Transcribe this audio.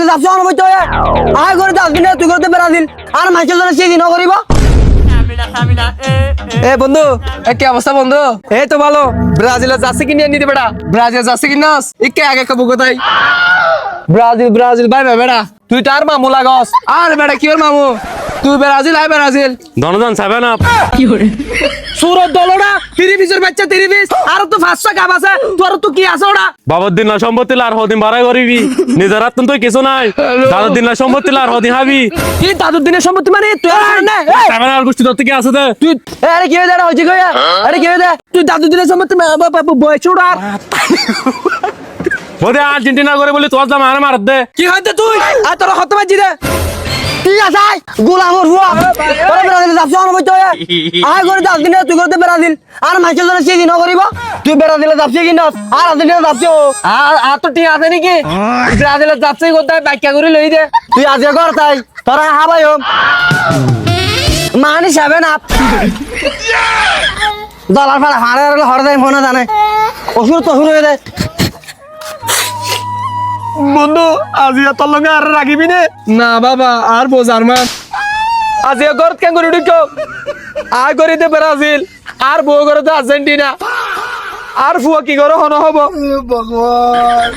যাবছে অনুভূত হয়ে আয় করে আর্জেন্টিনা তুই করতে ব্রাজিল আর মানুষের জন্য সেই দিনও করিব এ বন্ধু কি অবস্থা বন্ধু? এই তো ভালো। ব্রাজিলের জার্সি কিনে নিতে বেড়া। ব্রাজিলের জার্সি কিনাস ইকে আগে কবু কোথায়? ব্রাজিল ব্রাজিল ভাই ভাই বেড়া তুই তার মামু লাগস আর বেড়া কি ওর মামু তুই ব্রাজিল আই ব্রাজিল ধনজন 7 আপ সুরত দলটা 30 বাচ্চা 30 আর তো 500 কাপ আছে তোর তো কি আছে ওটা বাবার দিন না সম্পত্তি আর হদিন বাড়াই করিবি নিজের হাত তুই কিছু নাই দাদার দিন না সম্পত্তি আর হদিন হাবি কি দাদুর দিনের সম্পত্তি মানে তুই না 7 আর গোষ্ঠী তোর থেকে আছে দে তুই আরে কি হয়ে হইছে কইয়া আরে কি হয়ে তুই দাদুর দিনের সম্পত্তি বয়স ওটা ওদে আর্জেন্টিনা করে বলি তোর দাম আরে মার দে কি হইতে তুই আর তোর হতে বাজি দে ঠিক আছে গোলামর হুয়া তোরা ব্রাজিল যাবছে অনুভূত হয়ে আয় করে আর্জেন্টিনা তুই করতে ব্রাজিল আর মানুষের জন্য সেই দিনও করিব তুই ব্রাজিলে যাবছে কিনাস আর আর্জেন্টিনা যাবছে আর তো ঠিক আছে নাকি ব্রাজিলের যাচ্ছে কোথায় ব্যাখ্যা করে লই দে তুই আজকে কর তাই তোরা হাবাই হোম মানি 7 আপ দলার ফাড়া হাড়ে হড় দেয় মনে জানে অসুর তো শুরু হয়ে যায় বন্ধু আজিয়া তোর লগে আর রাখিবি নে না বাবা আর বোঝার মান আজিয়া ঘর কেন করে ঢুকো আয় করে দে ব্রাজিল আর বউ করে দে আর্জেন্টিনা আর ফুয়া কি করে হন হব ভগবান